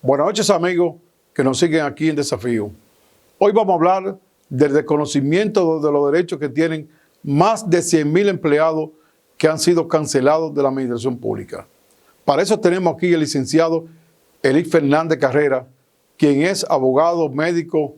Buenas noches, amigos que nos siguen aquí en Desafío. Hoy vamos a hablar del reconocimiento de los derechos que tienen más de 100,000 empleados que han sido cancelados de la administración pública. Para eso tenemos aquí el licenciado Eli Fernández Carrera, quien es abogado, médico,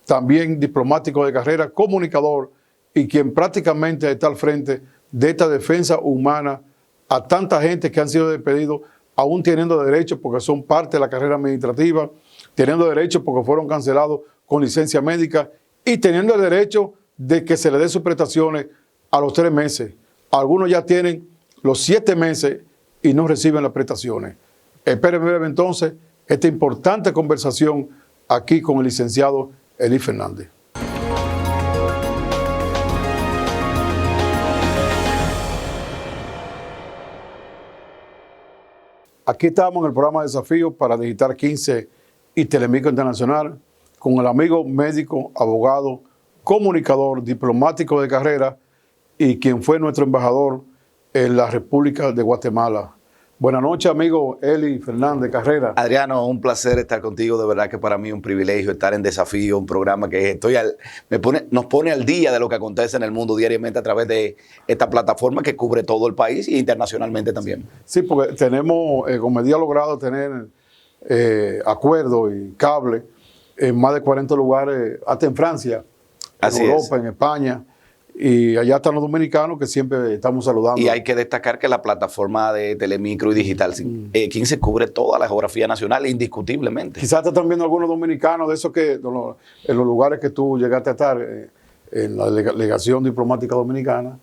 también diplomático de carrera, comunicador y quien prácticamente está al frente de esta defensa humana a tanta gente que han sido despedidos, aún teniendo derechos porque son parte de la carrera administrativa, teniendo derechos porque fueron cancelados con licencia médica y teniendo el derecho de que se les dé sus prestaciones a los 3 meses. Algunos ya tienen los 7 meses y no reciben las prestaciones. Espérenme ver entonces esta importante conversación aquí con el licenciado Eli Fernández. Aquí estamos en el programa Desafío para Digital 15 y Telemico Internacional con el amigo médico, abogado, comunicador, diplomático de carrera y quien fue nuestro embajador en la República de Guatemala. Buenas noches, amigo Eli Fernández Carrera. Adriano, un placer estar contigo. De verdad que para mí es un privilegio estar en Desafío, un programa que nos pone al día de lo que acontece en el mundo diariamente a través de esta plataforma que cubre todo el país e internacionalmente también. Sí, porque tenemos, con medida logrado tener acuerdos y cable en más de 40 lugares, hasta en Francia, en Europa, en España. Y allá están los dominicanos que siempre estamos saludando. Y hay que destacar que la plataforma de Telemicro y Digital 15 cubre toda la geografía nacional indiscutiblemente. Quizás te están viendo algunos dominicanos de esos que en los lugares que tú llegaste a estar, en la delegación diplomática dominicana,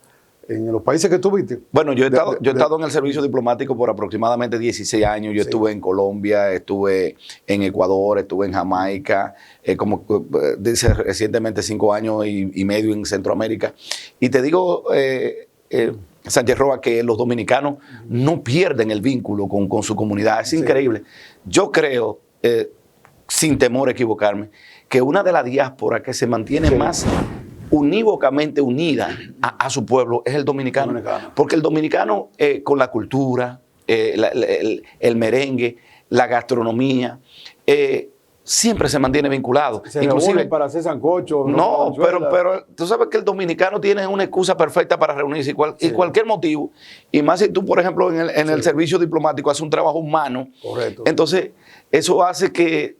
en los países que estuviste. Bueno, yo he estado en el servicio diplomático por aproximadamente 16 años. Yo estuve en Colombia, estuve en Ecuador, estuve en Jamaica, dice recientemente 5 años y medio en Centroamérica. Y te digo, Sánchez Roa, que los dominicanos no pierden el vínculo con su comunidad. Es increíble. Yo creo, sin temor a equivocarme, que una de las diásporas que se mantiene más unívocamente unida a su pueblo es el dominicano. Porque el dominicano, con la cultura, el merengue, la gastronomía, siempre se mantiene vinculado. Se inclusive para hacer sancocho. No, pero tú sabes que el dominicano tiene una excusa perfecta para reunirse y cualquier motivo. Y más si tú, por ejemplo, en el servicio diplomático haces un trabajo humano. Correcto. Entonces, eso hace que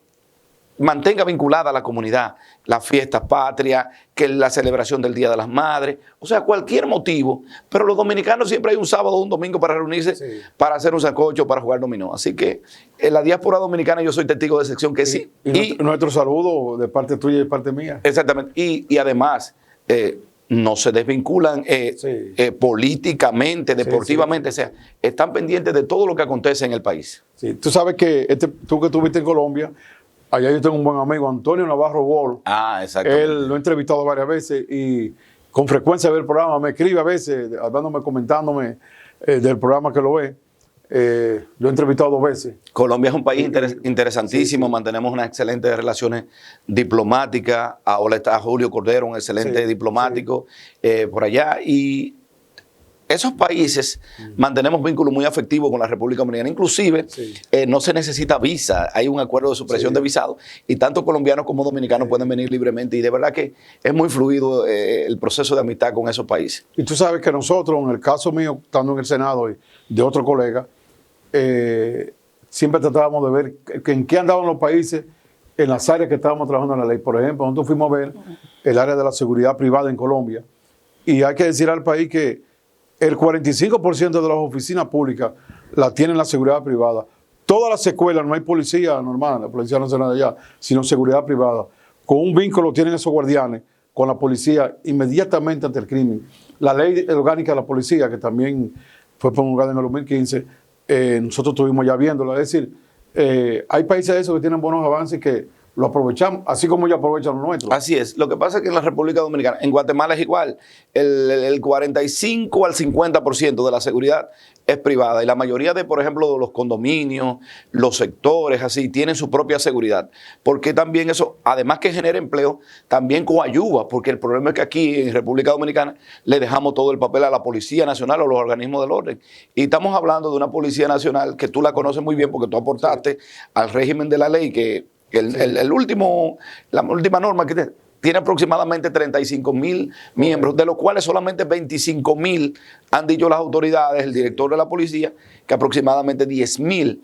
mantenga vinculada a la comunidad, las fiestas patrias, que la celebración del Día de las Madres, o sea, cualquier motivo. Pero los dominicanos siempre hay un sábado o un domingo para reunirse, para hacer un sancocho, para jugar dominó. Así que en la diáspora dominicana yo soy testigo de excepción que sí. Y nuestro saludo de parte tuya y de parte mía. Exactamente. Y además, no se desvinculan políticamente, deportivamente, o sea, están pendientes de todo lo que acontece en el país. Sí, tú sabes que tú que estuviste en Colombia, allá yo tengo un buen amigo, Antonio Navarro Bol. Exactamente. Él lo he entrevistado varias veces y con frecuencia ve el programa, me escribe a veces, hablándome, comentándome del programa que lo ve. Lo he entrevistado 2 veces. Colombia es un país interesantísimo, mantenemos unas excelentes relaciones diplomáticas. Ahora está Julio Cordero, un excelente diplomático por allá. Y esos países mantenemos vínculos muy afectivos con la República Dominicana. Inclusive, no se necesita visa. Hay un acuerdo de supresión de visado y tanto colombianos como dominicanos pueden venir libremente. Y de verdad que es muy fluido el proceso de amistad con esos países. Y tú sabes que nosotros, en el caso mío, estando en el Senado y de otro colega, siempre tratábamos de ver en qué andaban los países en las áreas que estábamos trabajando en la ley. Por ejemplo, nosotros fuimos a ver el área de la seguridad privada en Colombia. Y hay que decir al país que el 45% de las oficinas públicas la tienen la seguridad privada. Todas las escuelas, no hay policía normal, la policía nacional de allá, sino seguridad privada. Con un vínculo tienen esos guardianes con la policía inmediatamente ante el crimen. La ley orgánica de la policía, que también fue promulgada en el 2015, nosotros estuvimos ya viéndola. Es decir, hay países de esos que tienen buenos avances que lo aprovechamos, así como ellos aprovechan los nuestros. Así es. Lo que pasa es que en la República Dominicana, en Guatemala es igual. El 45 al 50% de la seguridad es privada y la mayoría de, por ejemplo, de los condominios, los sectores, así, tienen su propia seguridad. Porque también eso, además que genera empleo, también coadyuva, porque el problema es que aquí en República Dominicana le dejamos todo el papel a la Policía Nacional o los organismos del orden. Y estamos hablando de una Policía Nacional que tú la conoces muy bien porque tú aportaste al régimen de la ley que la última norma que tiene aproximadamente 35.000 miembros, de los cuales solamente 25.000 han dicho las autoridades, el director de la policía, que aproximadamente 10.000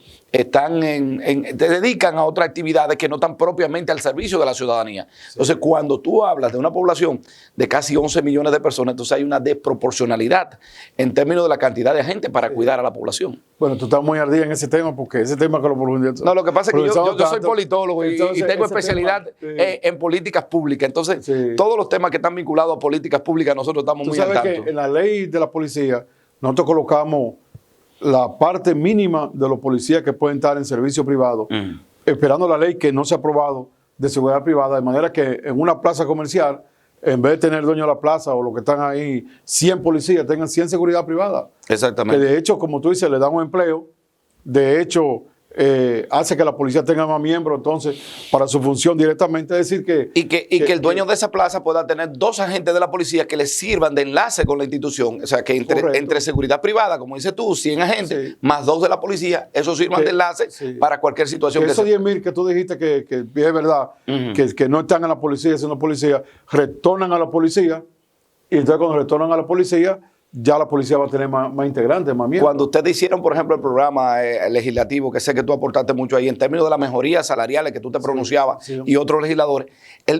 te dedican a otras actividades que no están propiamente al servicio de la ciudadanía. Entonces, cuando tú hablas de una población de casi 11 millones de personas, entonces hay una desproporcionalidad en términos de la cantidad de gente para cuidar a la población. Bueno, tú estás muy ardida en ese tema porque ese tema que lo profundizamos. No, lo que pasa es que yo soy politólogo y tengo especialidad en políticas públicas. Entonces, todos los temas que están vinculados a políticas públicas, nosotros estamos muy al tanto. Tú sabes que en la ley de la policía, nosotros colocamos la parte mínima de los policías que pueden estar en servicio privado, esperando la ley que no se ha aprobado de seguridad privada, de manera que en una plaza comercial, en vez de tener dueño de la plaza o los que están ahí 100 policías, tengan 100 seguridad privada. Exactamente. Que de hecho, como tú dices, le dan un empleo, de hecho hace que la policía tenga más miembros, entonces, para su función directamente, es decir que... Y que el dueño de esa plaza pueda tener 2 agentes de la policía que le sirvan de enlace con la institución. O sea, que entre seguridad privada, como dices tú, 100 agentes, más 2 de la policía, esos sirvan de enlace para cualquier situación. Que esos 10.000 que tú dijiste que es verdad, que no están en la policía, siendo policía, retornan a la policía, y entonces cuando retornan a la policía, ya la policía va a tener más integrantes, más miembros. Cuando ustedes hicieron, por ejemplo, el programa legislativo, que sé que tú aportaste mucho ahí, en términos de las mejorías salariales que tú te pronunciabas y otros legisladores,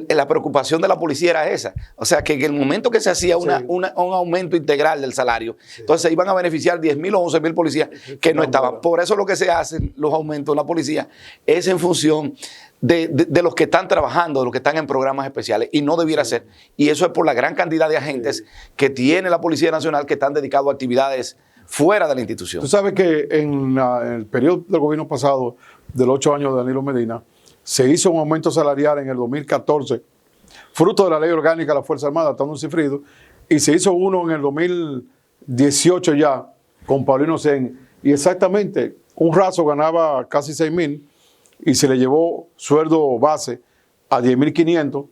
la preocupación de la policía era esa. O sea, que en el momento que se hacía un aumento integral del salario, entonces se iban a beneficiar 10.000 o 11.000 policías que no estaban. Por eso lo que se hacen los aumentos en la policía es en función de los que están trabajando, de los que están en programas especiales, y no debiera ser. Y eso es por la gran cantidad de agentes que tiene la Policía Nacional que están dedicados a actividades fuera de la institución. Tú sabes que en el periodo del gobierno pasado, del 8 años de Danilo Medina, se hizo un aumento salarial en el 2014, fruto de la ley orgánica de la Fuerza Armada, estando un cifrido, y se hizo uno en el 2018 ya, con Paulino Sen, y exactamente, un raso ganaba casi 6.000, y se le llevó sueldo base a 10.500.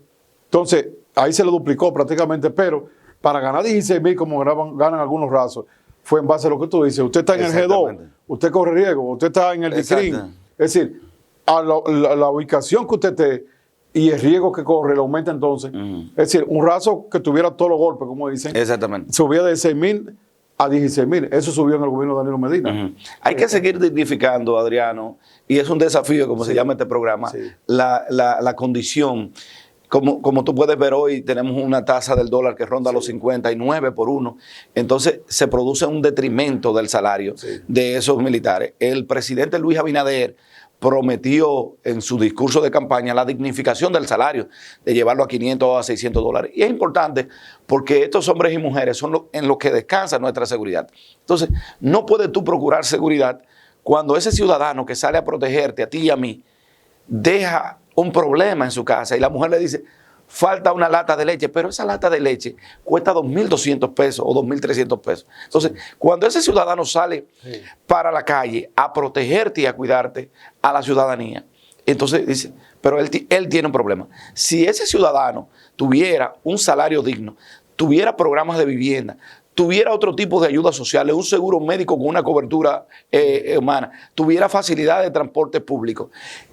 Entonces, ahí se le duplicó prácticamente, pero para ganar 16.000 como ganan algunos rasos, fue en base a lo que tú dices. Usted está en el G2, usted corre riesgo, usted está en el DICRIM. Es decir, a la ubicación que usted esté y el riesgo que corre, le aumenta entonces. Es decir, un raso que tuviera todos los golpes, como dicen, subía de 6.000 a 16.000. Eso subió en el gobierno de Danilo Medina. Hay que seguir dignificando, Adriano, y es un desafío, como se llama este programa, la condición. Como tú puedes ver hoy, tenemos una tasa del dólar que ronda los 59 por 1. Entonces, se produce un detrimento del salario de esos militares. El presidente Luis Abinader prometió en su discurso de campaña la dignificación del salario, de llevarlo a 500 a 600 dólares. Y es importante porque estos hombres y mujeres son en los que descansa nuestra seguridad. Entonces, no puedes tú procurar seguridad cuando ese ciudadano que sale a protegerte a ti y a mí deja un problema en su casa y la mujer le dice, falta una lata de leche, pero esa lata de leche cuesta 2.200 pesos o 2.300 pesos. Entonces, cuando ese ciudadano sale para la calle a protegerte y a cuidarte a la ciudadanía, entonces dice, pero él tiene un problema. Si ese ciudadano tuviera un salario digno, tuviera programas de vivienda, tuviera otro tipo de ayudas sociales, un seguro médico con una cobertura humana, tuviera facilidades de transporte público,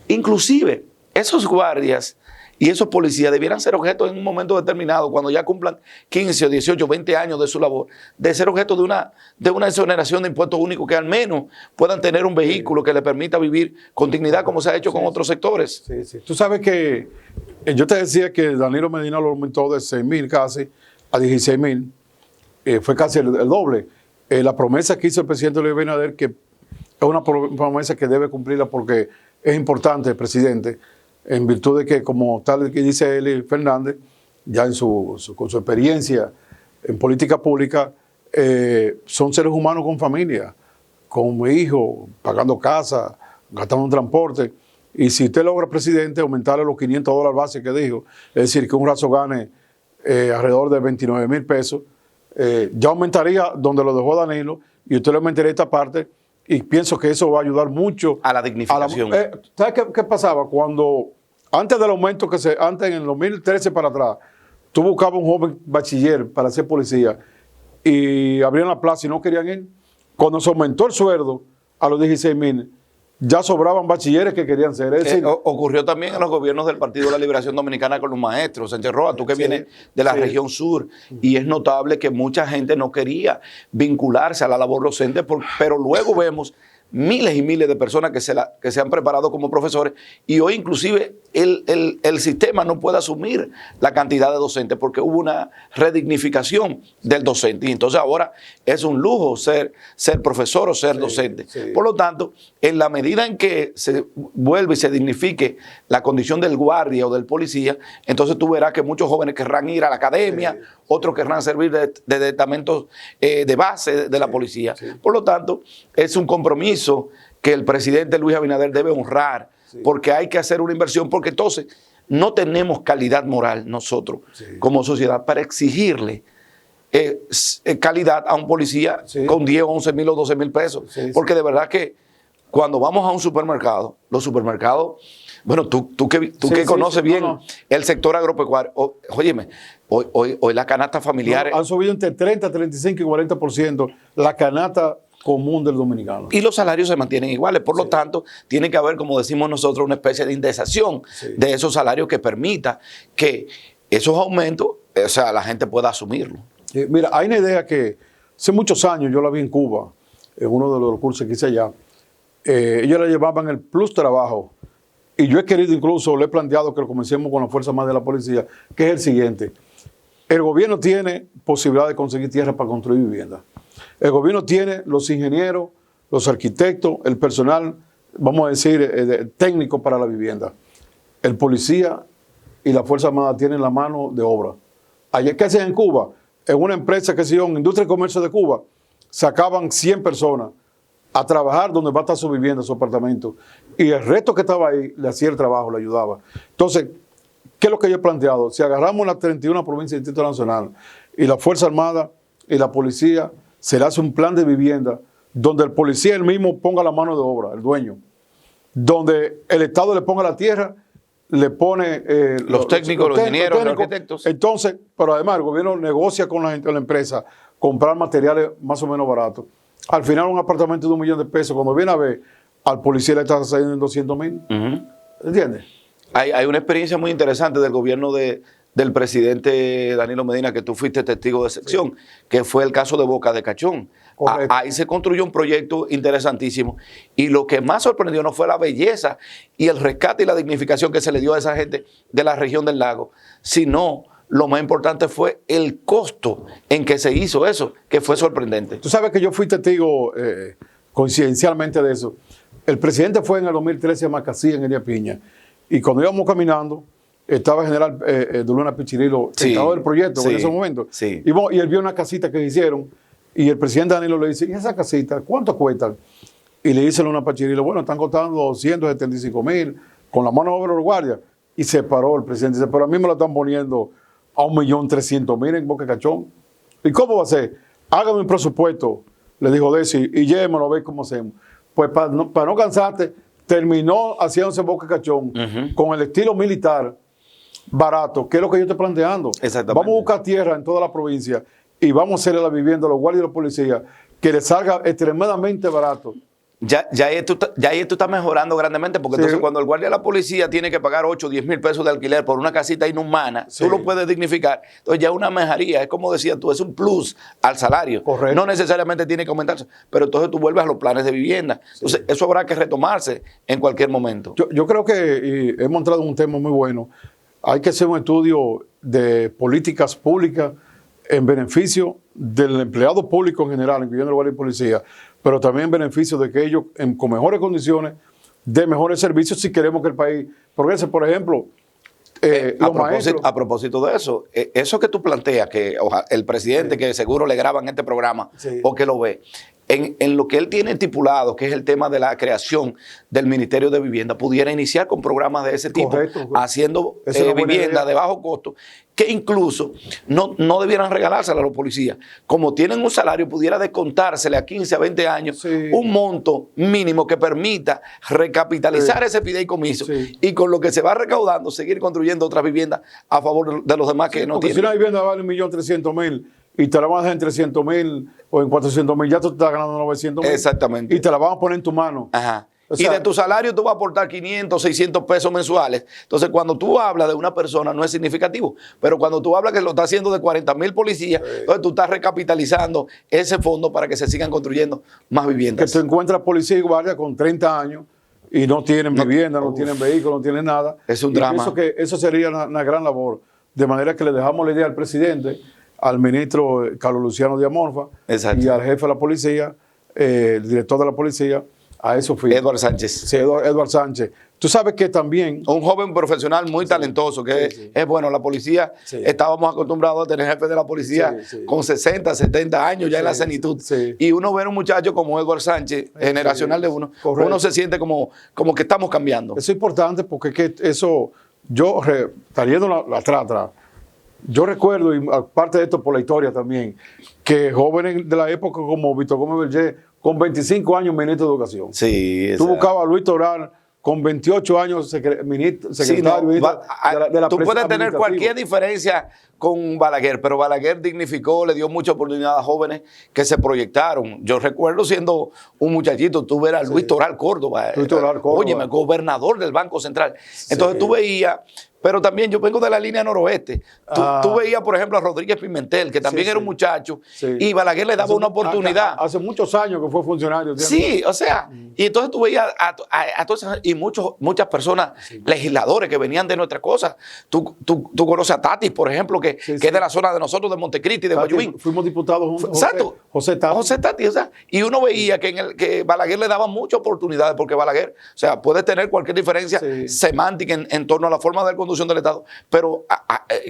inclusive esos guardias y esos policías debieran ser objeto en un momento determinado, cuando ya cumplan 15 o 18 o 20 años de su labor, de ser objeto de una exoneración de impuestos únicos, que al menos puedan tener un vehículo que les permita vivir con dignidad, como se ha hecho con otros sectores. Tú sabes que yo te decía que Danilo Medina lo aumentó de 6.000 casi a 16.000, fue casi el doble. La promesa que hizo el presidente Luis Abinader, que es una promesa que debe cumplirla porque es importante el presidente, en virtud de que, como tal que dice Eli Fernández, ya con su experiencia en política pública, son seres humanos con familia, con hijos, pagando casa, gastando en transporte. Y si usted logra, presidente, aumentarle los $500 base que dijo, es decir, que un raso gane alrededor de 29,000 pesos, ya aumentaría donde lo dejó Danilo y usted le aumentaría esta parte y pienso que eso va a ayudar mucho a la dignificación. ¿Sabes qué pasaba? Cuando, antes del aumento antes en el 2013 para atrás, tú buscabas un joven bachiller para ser policía y abrían la plaza y no querían ir. Cuando se aumentó el sueldo a los 16,000, ya sobraban bachilleres que querían ser. Es decir, ocurrió también en los gobiernos del Partido de la Liberación Dominicana con los maestros. Sánchez Roa, tú que vienes de la región sur, y es notable que mucha gente no quería vincularse a la labor docente, pero luego vemos miles y miles de personas que se han preparado como profesores y hoy inclusive el sistema no puede asumir la cantidad de docentes porque hubo una redignificación del docente y entonces ahora es un lujo ser profesor o ser docente. Por lo tanto, en la medida en que se vuelve y se dignifique la condición del guardia o del policía, entonces tú verás que muchos jóvenes querrán ir a la academia, otros querrán servir de departamentos de base de la policía. Por lo tanto, es un compromiso que el presidente Luis Abinader debe honrar, porque hay que hacer una inversión, porque entonces no tenemos calidad moral nosotros como sociedad para exigirle calidad a un policía con 10, 11 mil o 12 mil pesos. Porque de verdad que cuando vamos a un supermercado, los supermercados, bueno, tú que conoces bien el sector agropecuario, óyeme, hoy la canasta familiar... han subido entre 30, 35 y 40% la canasta común del dominicano. Y los salarios se mantienen iguales, por lo tanto, tiene que haber, como decimos nosotros, una especie de indexación de esos salarios que permita que esos aumentos, o sea, la gente pueda asumirlo. Mira, hay una idea que hace muchos años yo la vi en Cuba, en uno de los cursos que hice allá. Ellos la llevaban el plus trabajo. Y yo he querido incluso, le he planteado que lo comencemos con la Fuerza Armada de la Policía, que es el siguiente. El gobierno tiene posibilidad de conseguir tierra para construir viviendas. El gobierno tiene los ingenieros, los arquitectos, el personal, vamos a decir, técnico para la vivienda. El policía y la Fuerza Armada tienen la mano de obra. Ayer, ¿qué hacían en Cuba? En una empresa que se llama Industria y Comercio de Cuba, sacaban 100 personas a trabajar donde va a estar su vivienda, su apartamento. Y el resto que estaba ahí le hacía el trabajo, le ayudaba. Entonces, ¿qué es lo que yo he planteado? Si agarramos las 31 provincias del Distrito Nacional y la Fuerza Armada y la Policía, se le hace un plan de vivienda donde el policía él mismo ponga la mano de obra, el dueño, donde el Estado le ponga la tierra, le pone los técnicos, los ingenieros, los arquitectos. Entonces, pero además el gobierno negocia con la empresa, comprar materiales más o menos baratos. Al final un apartamento de $1 millón de pesos, cuando viene a ver, al policía le está saliendo en 200,000. ¿Entiendes? Hay una experiencia muy interesante del gobierno del presidente Danilo Medina, que tú fuiste testigo de sección, que fue el caso de Boca de Cachón. Ahí se construyó un proyecto interesantísimo y lo que más sorprendió no fue la belleza y el rescate y la dignificación que se le dio a esa gente de la región del lago, sino lo más importante fue el costo en que se hizo eso, que fue sorprendente. Tú sabes que yo fui testigo coincidencialmente de eso. El presidente fue en el 2013 a Macasí, en Elia Piña, y cuando íbamos caminando, estaba el general de Luna Pichirilo, encargado del proyecto en ese momento. Y él vio una casita que hicieron, y el presidente Danilo le dice, ¿y esa casita cuánto cuesta? Y le dice Luna Pichirilo, bueno, están costando 275,000, con la mano de obra de los guardias. Y se paró el presidente, dice, pero a mí me lo están poniendo a 1.300.000 en Boca Cachón. ¿Y cómo va a ser? Hágame un presupuesto, le dijo Desi, y llévemelo a ver cómo hacemos. Pues para no cansarte, terminó haciéndose Boca Cachón con el estilo militar barato, que es lo que yo estoy planteando. Vamos a buscar tierra en toda la provincia y vamos a hacerle la vivienda a los guardias y los policías que les salga extremadamente barato. Ya ahí tú estás mejorando grandemente, porque entonces cuando el guardia de la policía tiene que pagar 8 o 10 mil pesos de alquiler por una casita inhumana, tú lo puedes dignificar. Entonces ya es una mejoría, es como decías tú, es un plus al salario. Correcto. No necesariamente tiene que aumentarse, pero entonces tú vuelves a los planes de vivienda. Entonces eso habrá que retomarse en cualquier momento. Yo creo que hemos entrado en un tema muy bueno. Hay que hacer un estudio de políticas públicas en beneficio del empleado público en general, incluyendo el guardia y policía, pero también en beneficio de que ellos, con mejores condiciones, den mejores servicios si queremos que el país progrese. Por ejemplo, a propósito de eso, eso que tú planteas, que el presidente, que seguro le graban este programa o que lo ve, en lo que él tiene estipulado, que es el tema de la creación del Ministerio de Vivienda, pudiera iniciar con programas de ese tipo, Correcto. haciendo Esa es una buena vivienda idea. de bajo costo, que incluso no debieran regalársela a los policías. Como tienen un salario, pudiera descontársele a 15 a 20 años Sí. un monto mínimo que permita recapitalizar Sí. ese fideicomiso Sí. y con lo que se va recaudando seguir construyendo otras viviendas a favor de los demás que no Porque si tienen. una vivienda vale 1.300.000 y te la van a dejar en 300.000 o en 400.000, ya tú estás ganando 900.000. Exactamente. Y te la van a poner en tu mano. Ajá. O Y sea, de tu salario tú vas a aportar 500, 600 pesos mensuales. Entonces, cuando tú hablas de una persona, no es significativo. Pero cuando tú hablas que lo está haciendo de 40.000 policías, entonces tú estás recapitalizando ese fondo para que se sigan construyendo más que viviendas. tú encuentras policía y guardia con 30 años y no tienen vivienda, no tienen vehículo, no tienen nada. Es un Y drama. pienso que eso sería una gran labor. De manera que le dejamos la idea al presidente, al ministro Carlos Luciano Diamorfa Exacto. y al jefe de la policía, el director de la policía, a eso fui. Edward Sánchez. Sí, Edward Sánchez. Tú sabes que también... Un joven profesional muy talentoso, que sí. es bueno. La policía, Sí. estábamos acostumbrados a tener jefes de la policía Sí, sí. con 60, 70 años ya en la Sí, senitud. sí. Y uno ver un muchacho como Edward Sánchez, generacional de uno, Correcto. uno se siente como que estamos cambiando. Eso es importante porque es que eso, trayendo la atrás, yo recuerdo, y aparte de esto por la historia también, que jóvenes de la época como Víctor Gómez Berger, con 25 años ministro de Educación. Sí, Tú buscabas a Luis Toral con 28 años secretario Sí, no, ministro de la tú puedes presidencia tener cualquier administrativa. diferencia con Balaguer, pero Balaguer dignificó, le dio mucha oportunidad a jóvenes que se proyectaron. Yo recuerdo siendo un muchachito, tú ver a Luis Toral Córdoba, Luis Toral Córdoba. óyeme, gobernador del Banco Central. Entonces tú veías, pero también yo vengo de la línea noroeste. Tú veías, por ejemplo, a Rodríguez Pimentel, que también Sí, era un sí. muchacho, Sí. y Balaguer le daba una oportunidad. Hace muchos años que fue funcionario. ¿entiendes? Sí, o sea, y entonces tú veías a todas esas, y muchas personas, legisladores que venían de nuestras cosas. Tú conoces a Tatis, por ejemplo, que Sí, es sí. de la zona de nosotros, de Montecristi, de Guayubín. Fuimos diputados juntos. Exacto. José Tati. José Tati, o sea, y uno veía que Balaguer le daba muchas oportunidades, porque Balaguer, o sea, puede tener cualquier diferencia Sí. semántica en torno a la forma de conducción del Estado, pero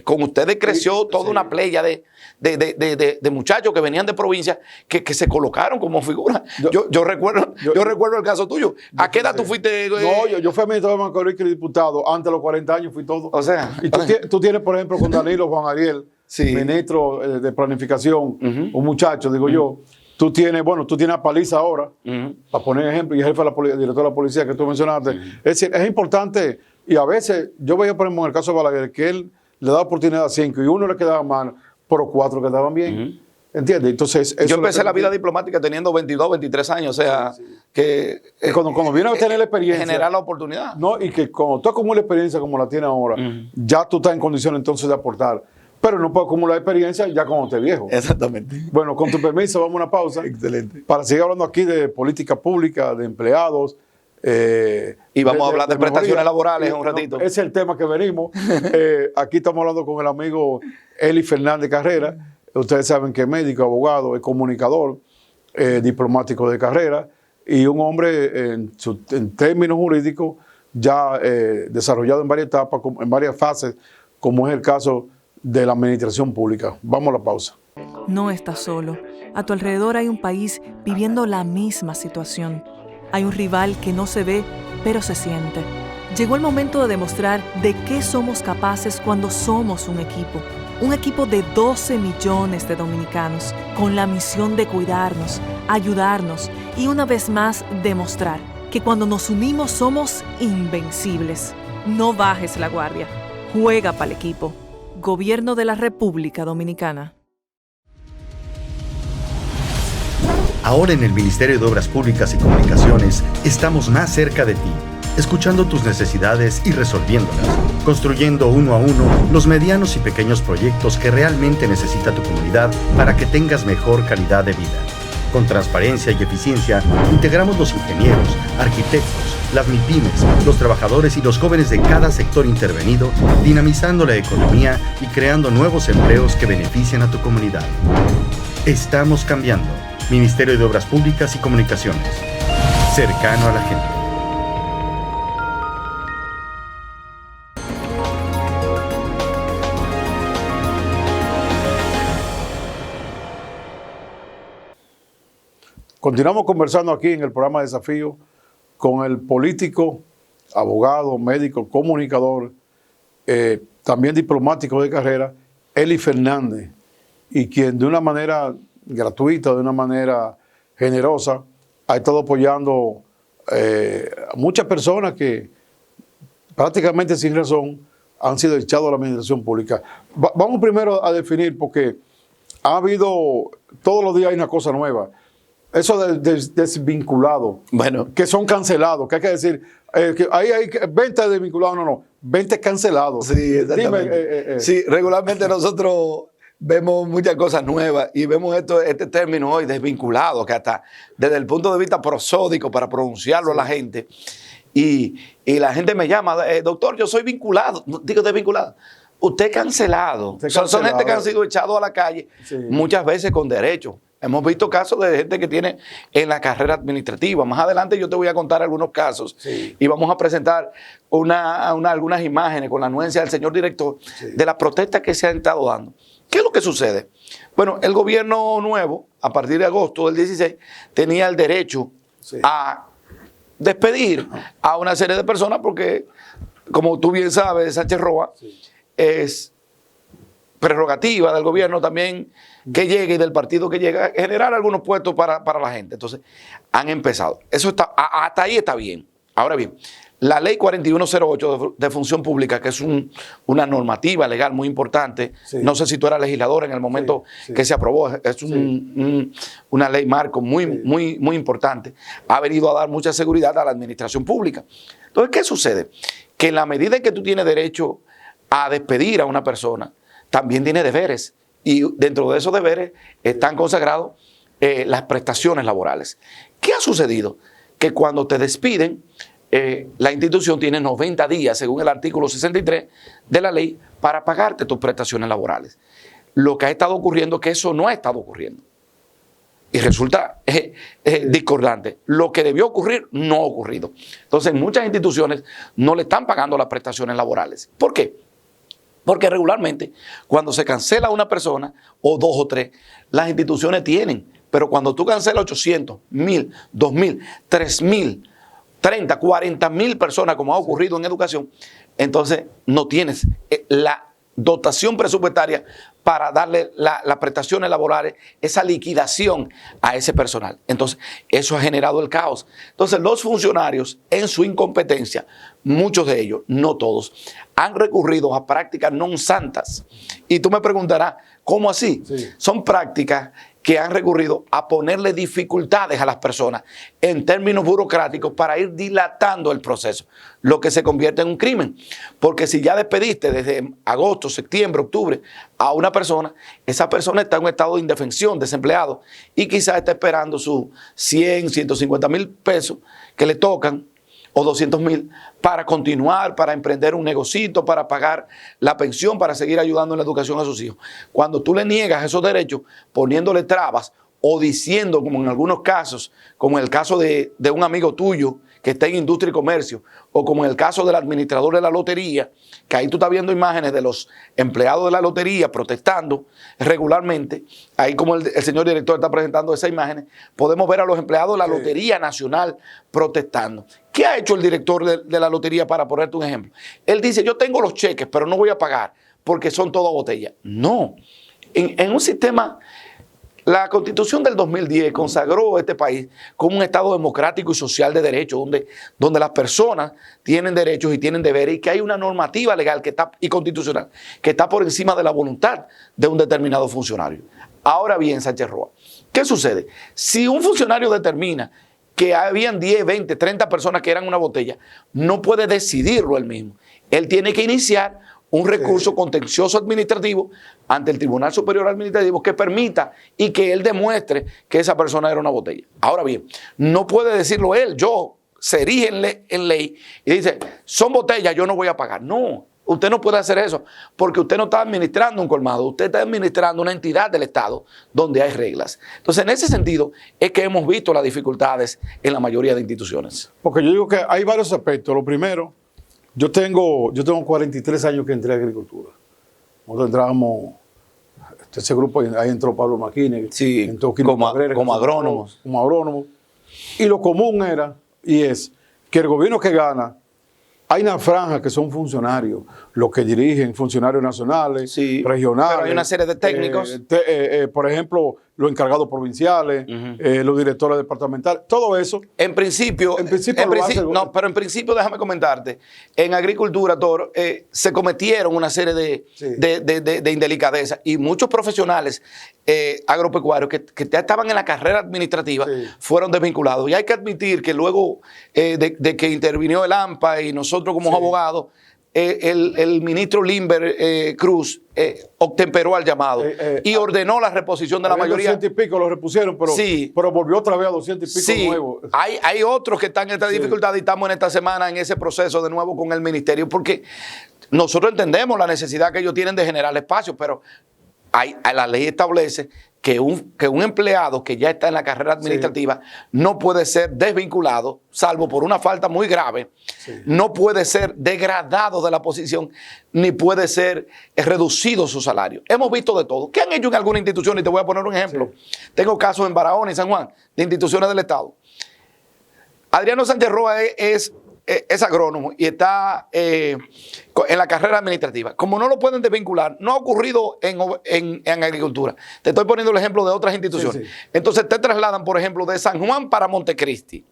con ustedes creció toda sí. una playa de muchachos que venían de provincias que se colocaron como figuras. Yo recuerdo el caso tuyo. ¿A qué edad tú fuiste? No, yo fui administrador de Macorís que diputado. Antes de los 40 años fui todo. O sea, y tú tienes, por ejemplo, con Danilo Juan Ariel, Sí. ministro de Planificación, un muchacho, digo yo. Tú tienes a Paliza ahora, para poner ejemplo, y el jefe de director de la policía que tú mencionaste. Es decir, es importante, y a veces, yo veía, por ejemplo, en el caso de Balaguer, que él le daba oportunidad a 5 y uno le quedaba mal, pero 4 quedaban bien. ¿Entiendes? Entonces, eso yo es lo empecé que- la vida diplomática teniendo 22, 23 años, o sea, que Y cuando viene a tener la experiencia, generar la oportunidad. no, y que cuando tú acumulas experiencia como la tienes ahora, ya tú estás en condiciones entonces de aportar. Pero no puedes acumular experiencia ya cuando estés viejo. Exactamente. Bueno, con tu permiso, vamos a una pausa. Excelente. Para seguir hablando aquí de política pública, de empleados. Y vamos a hablar de prestaciones mejoría. laborales un No, ratito. ese es el tema que venimos. Aquí estamos hablando con el amigo Eli Fernández Carrera. Ustedes saben que es médico, abogado, es comunicador, diplomático de carrera y un hombre en términos jurídicos ya desarrollado en varias etapas, en varias fases, como es el caso de la administración pública. Vamos a la pausa. No estás solo. A tu alrededor hay un país viviendo la misma situación. Hay un rival que no se ve, pero se siente. Llegó el momento de demostrar de qué somos capaces cuando somos un equipo. Un equipo de 12 millones de dominicanos, con la misión de cuidarnos, ayudarnos y una vez más demostrar que cuando nos unimos somos invencibles. No bajes la guardia. Juega para el equipo. Gobierno de la República Dominicana. Ahora en el Ministerio de Obras Públicas y Comunicaciones estamos más cerca de ti, escuchando tus necesidades y resolviéndolas, construyendo uno a uno los medianos y pequeños proyectos que realmente necesita tu comunidad para que tengas mejor calidad de vida. Con transparencia y eficiencia, integramos los ingenieros, arquitectos, las MIPYMES, los trabajadores y los jóvenes de cada sector intervenido, dinamizando la economía y creando nuevos empleos que benefician a tu comunidad. Estamos cambiando. Ministerio de Obras Públicas y Comunicaciones. Cercano a la gente. Continuamos conversando aquí en el programa Desafío con el político, abogado, médico, comunicador, también diplomático de carrera, Eli Fernández, y quien de una manera gratuita, de una manera generosa, ha estado apoyando a muchas personas que prácticamente sin razón han sido echados a la administración pública. Vamos primero a definir, porque ha habido, todos los días hay una cosa nueva. Eso del desvinculado, Bueno, que son cancelados, que hay que decir, que ahí hay 20 desvinculados, no, 20 cancelados. sí, exactamente. Dime, Sí, regularmente nosotros vemos muchas cosas nuevas y vemos este término hoy desvinculado, que hasta desde el punto de vista prosódico para pronunciarlo a la gente. Y la gente me llama, doctor, yo soy vinculado, no, digo desvinculado. Usted cancelado. Son gente que han sido echados a la calle, sí, muchas veces con derecho. Hemos visto casos de gente que tiene en la carrera administrativa. Más adelante yo te voy a contar algunos casos, sí, y vamos a presentar algunas imágenes con la anuencia del señor director, sí, de las protestas que se han estado dando. ¿Qué es lo que sucede? Bueno, el gobierno nuevo, a partir de agosto del 16, tenía el derecho, sí, a despedir a una serie de personas porque, como tú bien sabes, Sánchez Roa, sí, es prerrogativa del gobierno también que llegue y del partido que llega a generar algunos puestos para la gente. Entonces, han empezado. Eso está, hasta ahí está bien. Ahora bien, la ley 4108 de función pública, que es una normativa legal muy importante, sí, no sé si tú eras legislador en el momento sí, que se aprobó, es sí, una ley marco muy, sí, muy importante, ha venido a dar mucha seguridad a la administración pública. Entonces, ¿qué sucede? Que en la medida en que tú tienes derecho a despedir a una persona, también tiene deberes, y dentro de esos deberes están consagrados las prestaciones laborales. ¿Qué ha sucedido? Que cuando te despiden, la institución tiene 90 días, según el artículo 63 de la ley, para pagarte tus prestaciones laborales. Lo que ha estado ocurriendo es que eso no ha estado ocurriendo. Y resulta discordante. Lo que debió ocurrir no ha ocurrido. Entonces, muchas instituciones no le están pagando las prestaciones laborales. ¿Por qué? Porque regularmente, cuando se cancela una persona, o dos o tres, las instituciones tienen. Pero cuando tú cancelas 800, 1000, 2000, 3000, 30, 40,000 personas, como ha ocurrido en educación, entonces no tienes la dotación presupuestaria para darle las prestaciones laborales, esa liquidación a ese personal. Entonces, eso ha generado el caos. Entonces, los funcionarios, en su incompetencia, muchos de ellos, no todos, han recurrido a prácticas non santas. Y tú me preguntarás, ¿cómo así? Sí. Son prácticas que han recurrido a ponerle dificultades a las personas en términos burocráticos para ir dilatando el proceso, lo que se convierte en un crimen. Porque si ya despediste desde agosto, septiembre, octubre a una persona, esa persona está en un estado de indefensión, desempleado, y quizás está esperando sus 100, 150 mil pesos que le tocan, o 200,000, para continuar, para emprender un negocito, para pagar la pensión, para seguir ayudando en la educación a sus hijos. Cuando tú le niegas esos derechos, poniéndole trabas o diciendo, como en algunos casos, como en el caso de un amigo tuyo que está en industria y comercio, o como en el caso del administrador de la lotería, que ahí tú estás viendo imágenes de los empleados de la lotería protestando regularmente, ahí como el señor director está presentando esas imágenes, podemos ver a los empleados de la Lotería Nacional protestando. ¿Qué ha hecho el director de la lotería, para ponerte un ejemplo? Él dice, yo tengo los cheques, pero no voy a pagar porque son toda botella. No, en un sistema... La Constitución del 2010 consagró este país como un Estado democrático y social de derecho, donde las personas tienen derechos y tienen deberes, y que hay una normativa legal y constitucional que está por encima de la voluntad de un determinado funcionario. Ahora bien, Sánchez Roa, ¿qué sucede? Si un funcionario determina que habían 10, 20, 30 personas que eran una botella, no puede decidirlo él mismo. Él tiene que iniciar un recurso contencioso administrativo ante el Tribunal Superior Administrativo que permita y que él demuestre que esa persona era una botella. Ahora bien, no puede decirlo él, se erige en ley y dice, son botellas, yo no voy a pagar. No, usted no puede hacer eso porque usted no está administrando un colmado, usted está administrando una entidad del Estado donde hay reglas. Entonces, en ese sentido, es que hemos visto las dificultades en la mayoría de instituciones. Porque yo digo que hay varios aspectos. Lo primero, yo tengo 43 años que entré a agricultura. Nosotros entramos Ese grupo, ahí entró Pablo Maquine, Sí, entró Quino como Cabrera, como que se entró agrónomos. como agrónomos. Y lo común era, y es, que el gobierno que gana, hay una franja que son funcionarios, los que dirigen, funcionarios nacionales, Sí, regionales. pero hay una serie de técnicos. Por ejemplo, los encargados provinciales, los directores departamentales, todo eso. En principio, En principio lo hace el gobierno. no, pero en principio déjame comentarte, en agricultura, Toro, se cometieron una serie de indelicadezas y muchos profesionales agropecuarios que ya estaban en la carrera administrativa fueron desvinculados. Y hay que admitir que luego de que intervinió el AMPA y nosotros como abogados, el ministro Limber Cruz obtemperó al llamado y ordenó la reposición de la mayoría. 200 y pico lo repusieron, pero volvió otra vez a 200 y pico nuevos. Hay otros que están en esta dificultad y estamos en esta semana en ese proceso de nuevo con el ministerio, porque nosotros entendemos la necesidad que ellos tienen de generar espacio, pero la ley establece que un empleado que ya está en la carrera administrativa no puede ser desvinculado, salvo por una falta muy grave, no puede ser degradado de la posición, ni puede ser reducido su salario. Hemos visto de todo. ¿Qué han hecho en alguna institución? Y te voy a poner un ejemplo. Tengo casos en Barahona y San Juan, de instituciones del Estado. Adriano Sánchez Roa es agrónomo y está en la carrera administrativa. Como no lo pueden desvincular, no ha ocurrido en agricultura. Te estoy poniendo el ejemplo de otras instituciones. Entonces te trasladan, por ejemplo, de San Juan para Montecristi.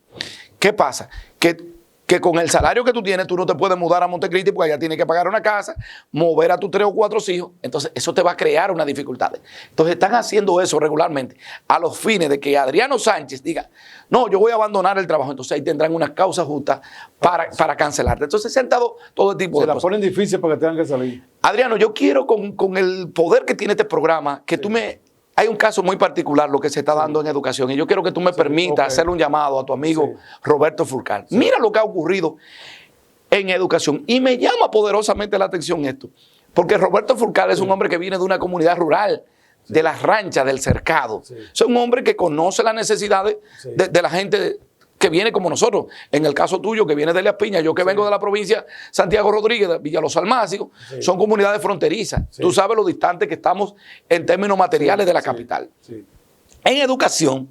¿Qué pasa? Que con el salario que tú tienes, tú no te puedes mudar a Montecristi porque allá tienes que pagar una casa, mover a tus 3 o 4 hijos. Entonces, eso te va a crear unas dificultades. Entonces, están haciendo eso regularmente a los fines de que Adriano Sánchez diga, no, yo voy a abandonar el trabajo. Entonces, ahí tendrán unas causas justas para cancelarte. Entonces, se han dado todo tipo de cosas. Se la ponen difícil para que tengan que salir. Adriano, yo quiero con el poder que tiene este programa, que tú me... Hay un caso muy particular, lo que se está dando en educación, y yo quiero que tú me permitas hacerle un llamado a tu amigo Roberto Fulcar. Mira lo que ha ocurrido en educación, y me llama poderosamente la atención esto, porque Roberto Fulcar es un hombre que viene de una comunidad rural, de las ranchas, del cercado. Es un hombre que conoce las necesidades de la gente que viene como nosotros. En el caso tuyo, que viene de Las Piñas, yo que vengo de la provincia Santiago Rodríguez, de Villa Los Almácigos, son comunidades fronterizas. Tú sabes lo distante que estamos en términos materiales de la capital. En educación,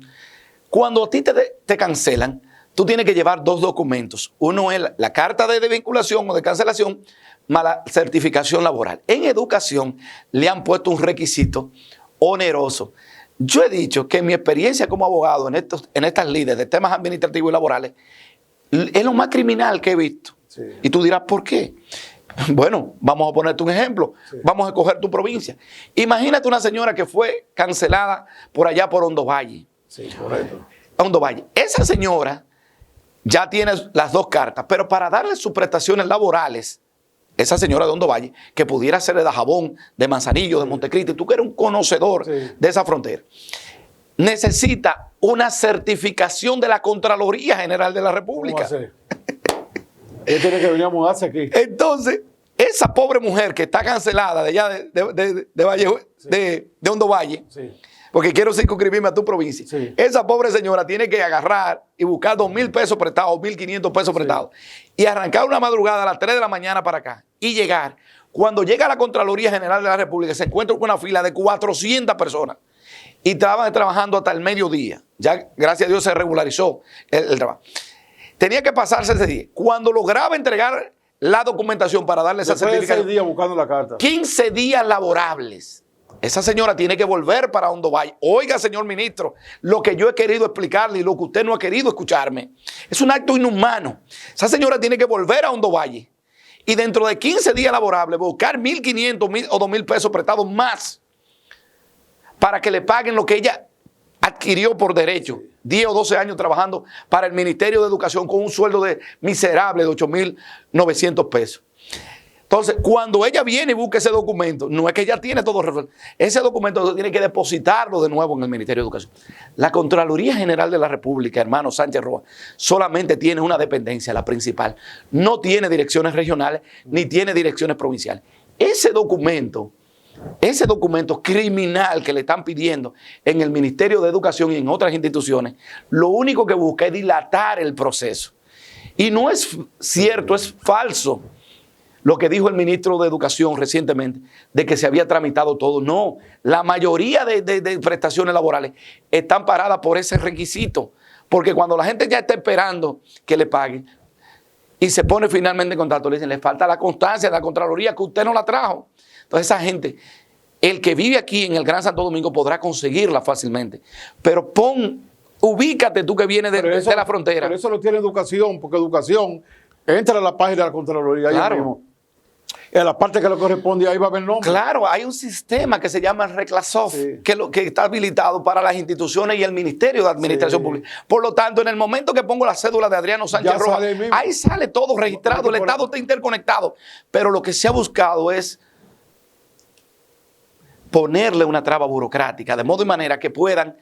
cuando a ti te cancelan, tú tienes que llevar 2 documentos. Uno es la carta de desvinculación o de cancelación, más la certificación laboral. En educación le han puesto un requisito oneroso. Yo he dicho que mi experiencia como abogado en estas lides de temas administrativos y laborales es lo más criminal que he visto. Y tú dirás, ¿por qué? Bueno, vamos a ponerte un ejemplo. Vamos a escoger tu provincia. Imagínate una señora que fue cancelada por allá por Hondo Valle. Correcto. Hondo Valle. Esa señora ya tiene las 2 cartas, pero para darle sus prestaciones laborales, esa señora de Hondo Valle, que pudiera ser de Dajabón, de Manzanillo, de Montecristi, tú que eres un conocedor de esa frontera, necesita una certificación de la Contraloría General de la República. ¿Cómo va a ser? Ella tiene que venir a mudarse aquí. Entonces, esa pobre mujer que está cancelada de allá de Hondo Valle, porque quiero circunscribirme a tu provincia, esa pobre señora tiene que agarrar y buscar 2,000 pesos prestados, 1,500 pesos prestados, y arrancar una madrugada a las 3 de la mañana para acá y llegar. Cuando llega a la Contraloría General de la República, se encuentra con una fila de 400 personas y estaban trabajando hasta el mediodía. Ya, gracias a Dios, se regularizó el trabajo. Tenía que pasarse ese día. Cuando lograba entregar la documentación para darle esa certificación, 6 días buscando la carta. 15 días laborables. Esa señora tiene que volver para Hondo Valle. Oiga, señor ministro, lo que yo he querido explicarle y lo que usted no ha querido escucharme es un acto inhumano. Esa señora tiene que volver a Hondo Valle y dentro de 15 días laborables buscar 1,500 o 2,000 pesos prestados más para que le paguen lo que ella adquirió por derecho. 10 o 12 años trabajando para el Ministerio de Educación con un sueldo miserable de 8,900 pesos. Entonces, cuando ella viene y busca ese documento, no es que ella tiene todo resuelto. Ese documento tiene que depositarlo de nuevo en el Ministerio de Educación. La Contraloría General de la República, hermano Sánchez Roa, solamente tiene una dependencia, la principal. No tiene direcciones regionales ni tiene direcciones provinciales. Ese documento criminal que le están pidiendo en el Ministerio de Educación y en otras instituciones, lo único que busca es dilatar el proceso. Y no es cierto, es falso lo que dijo el ministro de Educación recientemente, de que se había tramitado todo. No, la mayoría de prestaciones laborales están paradas por ese requisito, porque cuando la gente ya está esperando que le paguen y se pone finalmente en contacto, le dicen, le falta la constancia de la Contraloría que usted no la trajo. Entonces esa gente, el que vive aquí en el Gran Santo Domingo podrá conseguirla fácilmente, pero ubícate tú que vienes de la frontera. Pero eso lo tiene educación, porque educación entra a la página de la Contraloría. Claro. Ahí mismo. En la parte que le corresponde, ahí va a haber nombre. Claro, hay un sistema que se llama Reclasoft, Sí. que está habilitado para las instituciones y el Ministerio de Administración Sí. Pública. Por lo tanto, en el momento que pongo la cédula de Adriano Sánchez Ya Rojas, sale ahí mismo. ahí sale todo registrado, No, el Estado está interconectado. Pero lo que se ha buscado es ponerle una traba burocrática, de modo y manera que puedan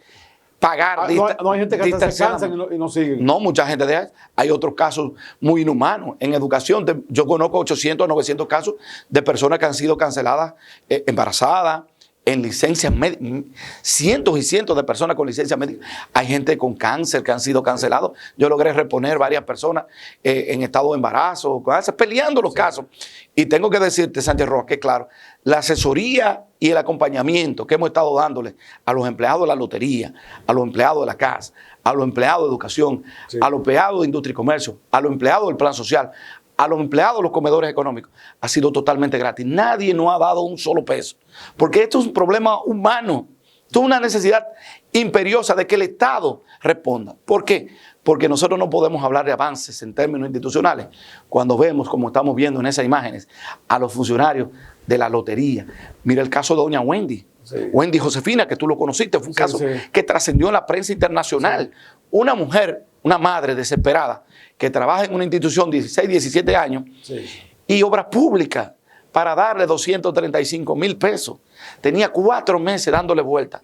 pagar. No hay gente que hasta se cansan distanciadamente. y no siguen. No, mucha gente deja. Hay otros casos muy inhumanos. En educación, yo conozco 800 o 900 casos de personas que han sido canceladas embarazadas, en licencias médicas, cientos y cientos de personas con licencias médicas. Hay gente con cáncer que han sido cancelados. Yo logré reponer varias personas en estado de embarazo, peleando los casos. Y tengo que decirte, Sánchez Rojas, que claro, la asesoría y el acompañamiento que hemos estado dándole a los empleados de la lotería, a los empleados de la CAS, a los empleados de educación, Sí. a los empleados de industria y comercio, a los empleados del plan social, a los empleados de los comedores económicos, ha sido totalmente gratis. Nadie nos ha dado un solo peso, porque esto es un problema humano. Esto es una necesidad imperiosa de que el Estado responda. ¿Por qué? Porque nosotros no podemos hablar de avances en términos institucionales cuando vemos, como estamos viendo en esas imágenes, a los funcionarios de la lotería. Mira el caso de doña Wendy. Sí. Wendy Josefina, que tú lo conociste, fue un Sí, caso sí. que trascendió en la prensa internacional. Una mujer, una madre desesperada, que trabaja en una institución 16, 17 años, Sí. y obras públicas para darle 235,000 pesos. Tenía 4 meses dándole vuelta.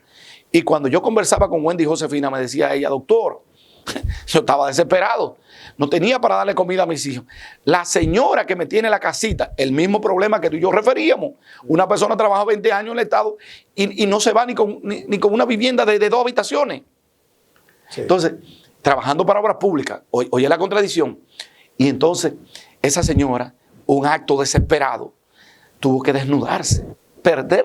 Y cuando yo conversaba con Wendy Josefina, me decía ella, doctor, yo estaba desesperado. No tenía para darle comida a mis hijos. La señora que me tiene la casita, el mismo problema que tú y yo referíamos. Una persona trabaja 20 años en el Estado y no se va ni con una vivienda de 2 habitaciones. Sí. Entonces, trabajando para obras públicas, oye la contradicción. Y entonces, esa señora, un acto desesperado, tuvo que desnudarse, perder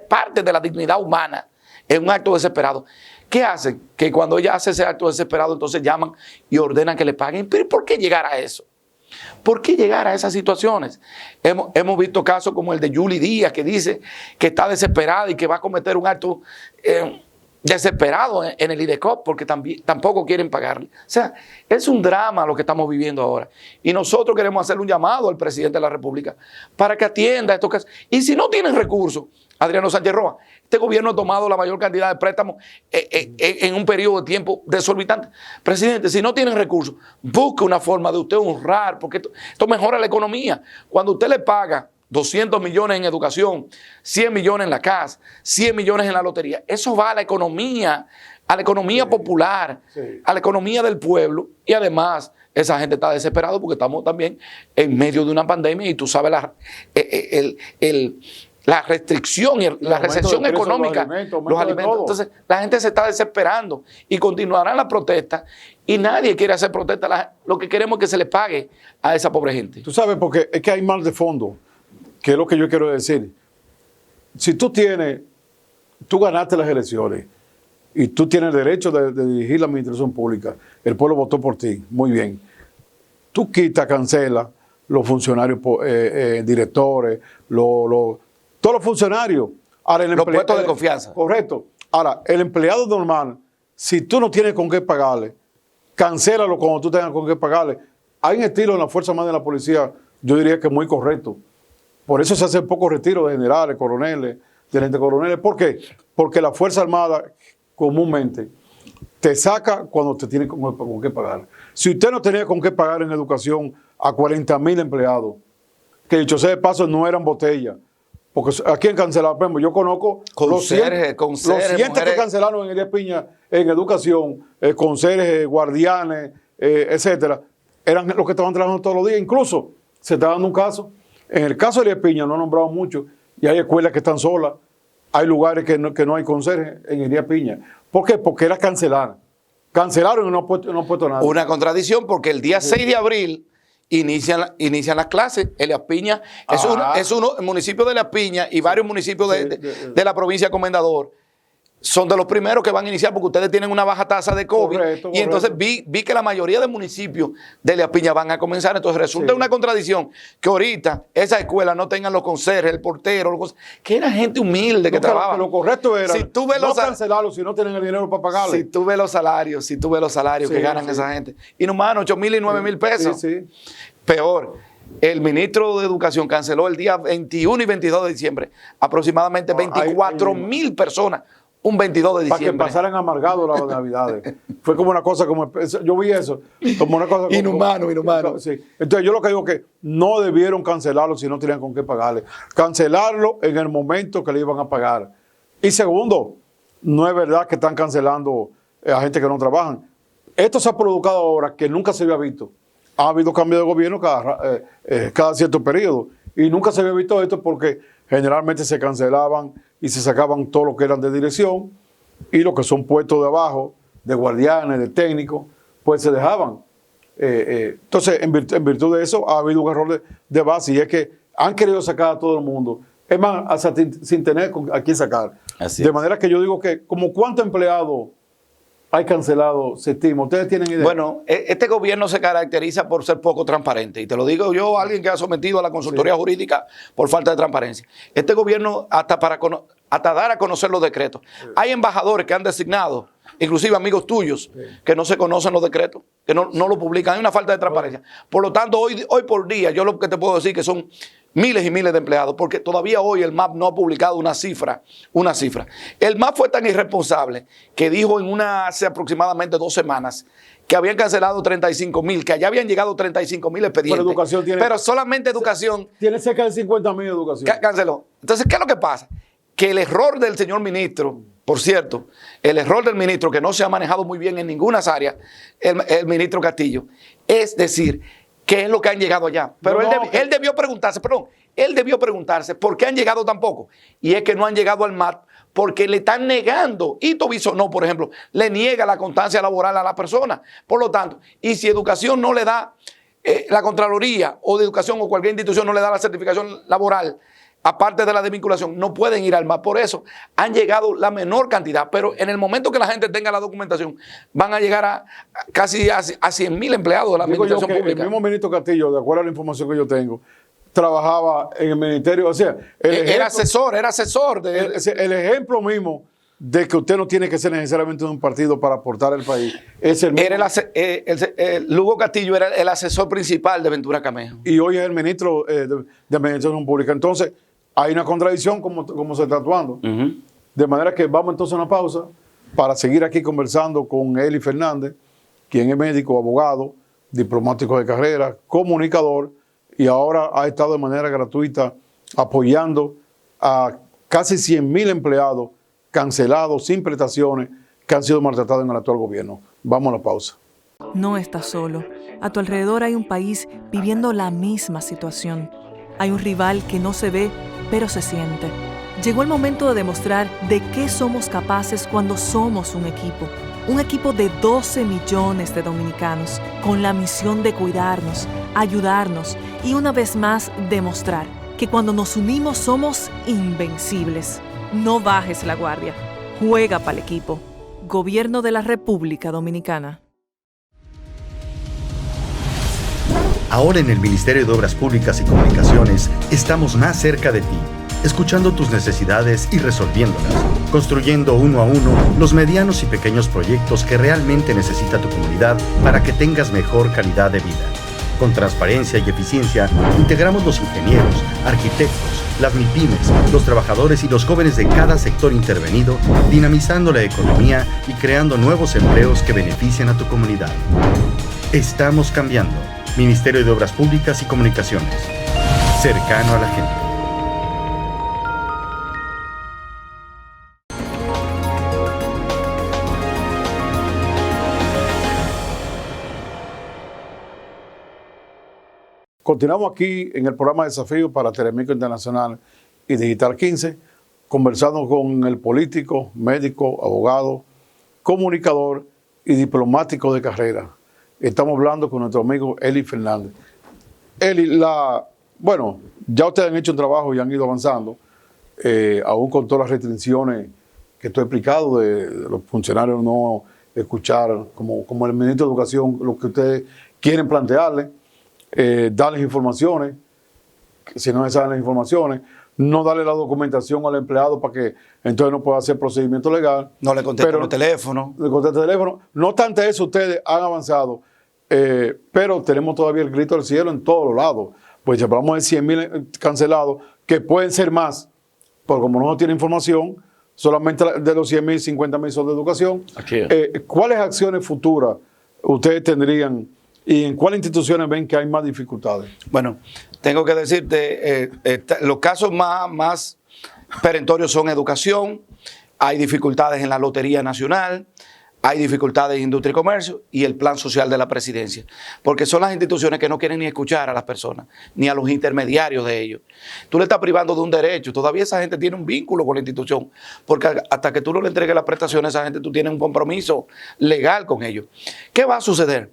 parte de la dignidad humana en un acto desesperado. ¿Qué hace? Que cuando ella hace ese acto desesperado, entonces llaman y ordenan que le paguen. ¿Pero por qué llegar a eso? ¿Por qué llegar a esas situaciones? Hemos visto casos como el de Yuli Díaz, que dice que está desesperada y que va a cometer un acto desesperado en el IDECOP porque tampoco quieren pagarle. O sea, es un drama lo que estamos viviendo ahora. Y nosotros queremos hacerle un llamado al presidente de la República para que atienda estos casos. Y si no tienen recursos, Adriano Sánchez Rojas, este gobierno ha tomado la mayor cantidad de préstamos en un periodo de tiempo desorbitante. Presidente, si no tienen recursos, busque una forma de usted honrar, porque esto mejora la economía. Cuando usted le paga 200 millones en educación, 100 millones en la CAS, 100 millones en la lotería, eso va a la economía popular, Sí. a la economía del pueblo, y además esa gente está desesperada porque estamos también en medio de una pandemia y tú sabes la restricción y la aumento recesión del precio de los económica, alimentos, aumento los de alimentos. todo. Entonces, la gente se está desesperando y continuarán las protestas y nadie quiere hacer protestas. Lo que queremos es que se le pague a esa pobre gente. Tú sabes, porque es que hay mal de fondo, que es lo que yo quiero decir. Si tú ganaste las elecciones y tú tienes el derecho de dirigir la administración pública, el pueblo votó por ti, muy bien. Tú cancelas los funcionarios, directores, todos los funcionarios. Ahora, Los puestos de confianza. Correcto. Ahora, el empleado normal, si tú no tienes con qué pagarle, cancélalo cuando tú tengas con qué pagarle. Hay un estilo en la Fuerza Armada de la Policía, yo diría que es muy correcto. Por eso se hacen pocos retiros de generales, coroneles, tenientes coroneles. ¿Por qué? Porque la Fuerza Armada comúnmente te saca cuando te tiene con qué pagar. Si usted no tenía con qué pagar en educación a 40,000 empleados, que dicho sea de paso no eran botellas, porque aquí en cancelaron, por ejemplo, yo conozco los 100 que cancelaron en Elías Piña en educación, conserjes, guardianes, etcétera, eran los que estaban trabajando todos los días. Incluso se está dando un caso. En el caso de Elías Piña, no he nombrado mucho, y hay escuelas que están solas, hay lugares que no hay conserje en Elías Piña. ¿Por qué? Porque era cancelar. Cancelaron y no han puesto nada. Una contradicción porque el día 6 de abril inician las clases. Elías Piña el municipio de Elías Piña y varios municipios de la provincia de Comendador son de los primeros que van a iniciar porque ustedes tienen una baja tasa de COVID. Correcto. Entonces vi que la mayoría de municipios de Elías Piña van a comenzar. Entonces resulta una contradicción que ahorita esas escuelas no tengan los conserjes, el portero, que era gente humilde que trabajaba. Lo correcto era si tú ves no cancelarlos si no tienen el dinero para pagarle. Si tú ves los salarios, que ganan esa gente. Inhumano, 8,000 y 9,000 pesos. Sí. Peor. El ministro de Educación canceló el día 21 y 22 de diciembre aproximadamente 24,000 personas. Un 22 de diciembre. Para que pasaran amargados las Navidades. Fue como una cosa, yo vi eso, como una cosa... Inhumano. Sí. Entonces yo lo que digo es que no debieron cancelarlo si no tenían con qué pagarle. Cancelarlo en el momento que le iban a pagar. Y segundo, no es verdad que están cancelando a gente que no trabajan. Esto se ha provocado ahora que nunca se había visto. Ha habido cambio de gobierno cada cierto periodo. Y nunca se había visto esto porque generalmente se cancelaban y se sacaban todo lo que eran de dirección y lo que son puestos de abajo, de guardianes, de técnicos, pues se dejaban. Entonces, en virtud de eso, ha habido un error de base y es que han querido sacar a todo el mundo. Es más, hasta sin tener a quién sacar. De manera que yo digo que, como ¿cuántos empleados hay cancelado, se estima? ¿Ustedes tienen idea? Bueno, este gobierno se caracteriza por ser poco transparente. Y te lo digo yo, alguien que ha sometido a la consultoría jurídica por falta de transparencia. Este gobierno, hasta dar a conocer los decretos. Hay embajadores que han designado, inclusive amigos tuyos, que no se conocen los decretos, que no lo publican. Hay una falta de transparencia. Por lo tanto, hoy por día, yo lo que te puedo decir que son miles y miles de empleados, porque todavía hoy el MAP no ha publicado una cifra. El MAP fue tan irresponsable que dijo hace aproximadamente 2 semanas que habían cancelado 35,000, que allá habían llegado 35,000 expedientes. Pero solamente educación. Tiene cerca de 50,000 educación. Canceló. Entonces, ¿qué es lo que pasa? Que el error del señor ministro, por cierto, el error del ministro, que no se ha manejado muy bien en ninguna área, el ministro Castillo, es decir, ¿qué es lo que han llegado allá? Pero él debió preguntarse por qué han llegado tan poco. Y es que no han llegado al MAP porque le están negando. Ito Bisonó, por ejemplo, le niega la constancia laboral a la persona. Por lo tanto, y si educación no le da, la Contraloría o de educación o cualquier institución no le da la certificación laboral, aparte de la desvinculación, no pueden ir al MAP. Por eso han llegado la menor cantidad, pero en el momento que la gente tenga la documentación, van a llegar a casi a 100,000 empleados de la administración pública. El mismo ministro Castillo, de acuerdo a la información que yo tengo, trabajaba en el ministerio, o sea, era asesor. El ejemplo mismo de que usted no tiene que ser necesariamente de un partido para aportar al país es el mismo. Lugo Castillo era el asesor principal de Ventura Camejo. Y hoy es el ministro de Administración Pública. Entonces, hay una contradicción como se está actuando. De manera que vamos entonces a una pausa para seguir aquí conversando con Eli Fernández, quien es médico, abogado, diplomático de carrera, comunicador, y ahora ha estado de manera gratuita apoyando a casi 100,000 empleados cancelados, sin prestaciones, que han sido maltratados en el actual gobierno. Vamos a la pausa. No estás solo. A tu alrededor hay un país viviendo la misma situación. Hay un rival que no se ve, pero se siente. Llegó el momento de demostrar de qué somos capaces cuando somos un equipo. Un equipo de 12 millones de dominicanos, con la misión de cuidarnos, ayudarnos y una vez más demostrar que cuando nos unimos somos invencibles. No bajes la guardia. Juega para el equipo. Gobierno de la República Dominicana. Ahora en el Ministerio de Obras Públicas y Comunicaciones estamos más cerca de ti, escuchando tus necesidades y resolviéndolas, construyendo uno a uno los medianos y pequeños proyectos que realmente necesita tu comunidad para que tengas mejor calidad de vida. Con transparencia y eficiencia, integramos los ingenieros, arquitectos, las MIPYMES, los trabajadores y los jóvenes de cada sector intervenido, dinamizando la economía y creando nuevos empleos que beneficien a tu comunidad. Estamos cambiando. Ministerio de Obras Públicas y Comunicaciones. Cercano a la gente. Continuamos aquí en el programa Desafío para Telemico Internacional y Digital 15, conversando con el político, médico, abogado, comunicador y diplomático de carrera. Estamos hablando con nuestro amigo Eli Fernández. Eli, bueno, ya ustedes han hecho un trabajo y han ido avanzando, aún con todas las restricciones que tú has explicado de los funcionarios no escuchar, como el ministro de Educación, lo que ustedes quieren plantearle, darles informaciones, si no se saben las informaciones, no darle la documentación al empleado para que entonces no pueda hacer procedimiento legal. No le contestan el teléfono. Le contestan el teléfono. No obstante eso, ustedes han avanzado, pero tenemos todavía el grito del cielo en todos los lados. Pues ya hablamos de 100,000 cancelados, que pueden ser más, porque como no tiene información, solamente de los 100,000, 50,000 son de educación. ¿Cuáles acciones futuras ustedes tendrían y en cuáles instituciones ven que hay más dificultades? Bueno, tengo que decirte, los casos más perentorios son educación, hay dificultades en la Lotería Nacional, hay dificultades en industria y comercio y el plan social de la presidencia, porque son las instituciones que no quieren ni escuchar a las personas, ni a los intermediarios de ellos. Tú le estás privando de un derecho, todavía esa gente tiene un vínculo con la institución, porque hasta que tú no le entregues las prestaciones a esa gente, tú tienes un compromiso legal con ellos. ¿Qué va a suceder?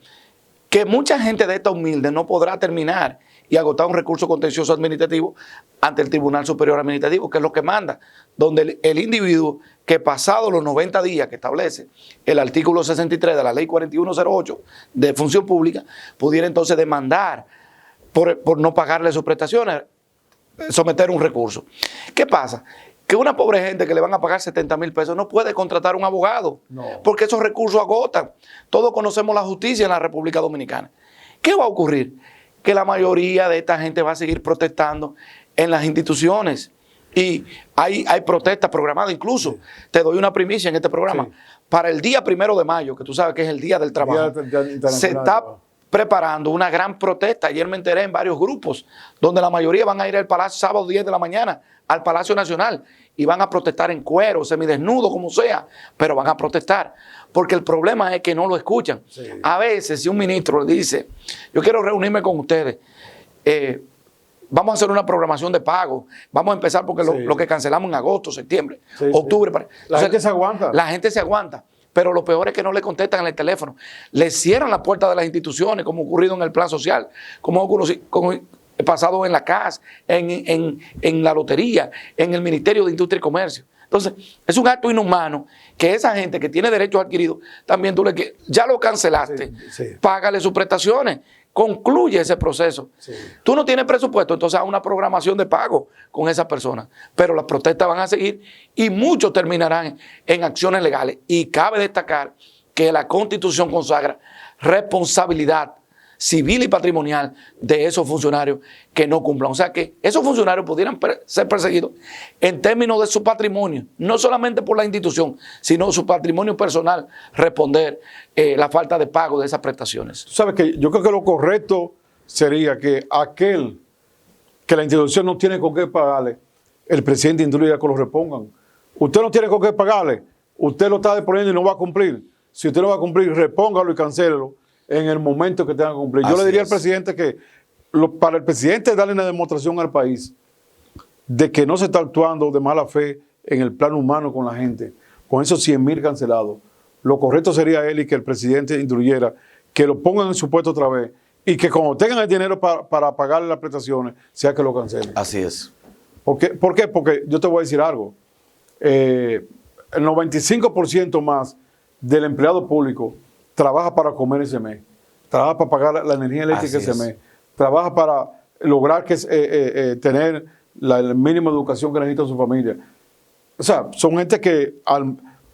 Que mucha gente de esta humilde no podrá terminar y agotar un recurso contencioso administrativo ante el Tribunal Superior Administrativo, que es lo que manda, donde el individuo que pasado los 90 días que establece el artículo 63 de la ley 4108 de función pública, pudiera entonces demandar por no pagarle sus prestaciones, someter un recurso. ¿Qué pasa? Que una pobre gente que le van a pagar 70,000 pesos no puede contratar un abogado, porque esos recursos agotan. Todos conocemos la justicia en la República Dominicana. ¿Qué va a ocurrir? Que la mayoría de esta gente va a seguir protestando en las instituciones. Y hay protestas programadas. Incluso te doy una primicia en este programa. Sí. Para el día 1 de mayo, que tú sabes que es el Día del Trabajo, se está preparando una gran protesta. Ayer me enteré en varios grupos, donde la mayoría van a ir al Palacio sábado 10 de la mañana, al Palacio Nacional, y van a protestar en cuero, semidesnudo, como sea, pero van a protestar. Porque el problema es que no lo escuchan. Sí. A veces, si un ministro le dice, yo quiero reunirme con ustedes, vamos a hacer una programación de pago, vamos a empezar porque lo que cancelamos en agosto, septiembre, octubre. La gente se aguanta. La gente se aguanta. Pero lo peor es que no le contestan en el teléfono. Le cierran la puerta de las instituciones, como ha ocurrido en el plan social, como ha ocurrido pasado en la CAS, en la lotería, en el Ministerio de Industria y Comercio. Entonces, es un acto inhumano que esa gente que tiene derechos adquiridos, también tú ya lo cancelaste, págale sus prestaciones, concluye ese proceso. Sí. Tú no tienes presupuesto, entonces haz una programación de pago con esas personas. Pero las protestas van a seguir y muchos terminarán en acciones legales. Y cabe destacar que la Constitución consagra responsabilidad civil y patrimonial de esos funcionarios que no cumplan. O sea que esos funcionarios pudieran ser perseguidos en términos de su patrimonio, no solamente por la institución, sino su patrimonio personal, responder la falta de pago de esas prestaciones. Tú sabes que yo creo que lo correcto sería que aquel que la institución no tiene con qué pagarle, el presidente incluya que lo repongan. Usted no tiene con qué pagarle, usted lo está deponiendo y no va a cumplir. Si usted no va a cumplir, repóngalo y cancélelo en el momento que tenga que cumplir. Yo le diría al presidente que para el presidente darle una demostración al país de que no se está actuando de mala fe en el plano humano con la gente, con esos 100,000 cancelados. Lo correcto sería él y que el presidente instruyera que lo pongan en su puesto otra vez y que cuando tengan el dinero para pagarle las prestaciones, sea que lo cancelen. Así es. ¿Por qué? Porque yo te voy a decir algo. El 95% más del empleado público trabaja para comer ese mes, trabaja para pagar la energía eléctrica ese mes, trabaja para lograr tener el mínimo de educación que necesita su familia. O sea, son gente que,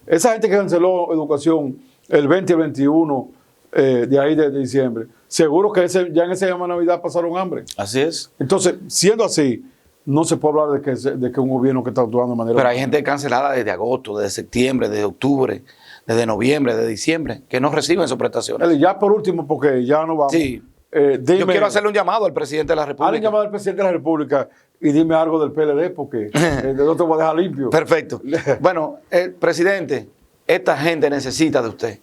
esa gente que canceló educación el 20 y el 21 de ahí de diciembre, seguro que ya en esa misma Navidad pasaron hambre. Así es. Entonces, siendo así, no se puede hablar de que un gobierno que está actuando de manera... Pero hay gente cancelada desde agosto, desde septiembre, desde octubre, desde noviembre, de diciembre, que no reciben sus prestaciones. Ya por último, porque ya no vamos. Sí. Yo quiero hacerle un llamado al presidente de la República. Hazle un llamado al presidente de la República y dime algo del PLD, porque no te voy a dejar limpio. Perfecto. Bueno, presidente, esta gente necesita de usted.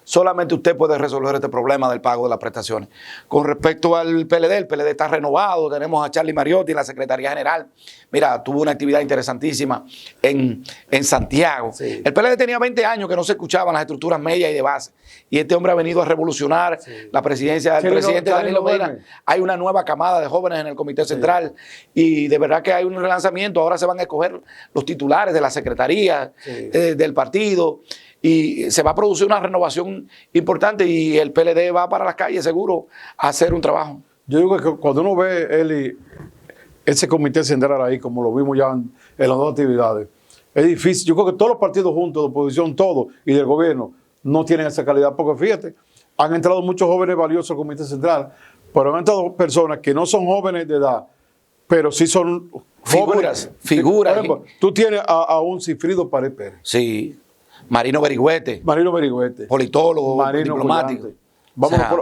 solamente usted puede resolver este problema del pago de las prestaciones. Con respecto al PLD, el PLD está renovado, tenemos a Charlie Mariotti en la Secretaría General. Mira, tuvo una actividad interesantísima en Santiago. Sí. El PLD tenía 20 años que no se escuchaban las estructuras medias y de base, y este hombre ha venido a revolucionar la presidencia del presidente Danilo Medina. Hay una nueva camada de jóvenes en el Comité Central, y de verdad que hay un relanzamiento. Ahora se van a escoger los titulares de la secretaría del partido, y se va a producir una renovación importante, y el PLD va para las calles seguro a hacer un trabajo. Yo digo que cuando uno ve, Eli, ese comité central ahí, como lo vimos ya en las dos actividades, es difícil. Yo creo que todos los partidos juntos, de oposición, todos, y del gobierno, no tienen esa calidad, porque fíjate, han entrado muchos jóvenes valiosos al comité central, pero han entrado personas que no son jóvenes de edad, pero sí son jóvenes. Figuras. Por ejemplo, tú tienes a un Cifrido Pared Pérez. Sí. Marino Berigüete. Politólogo, Marino diplomático. Collante.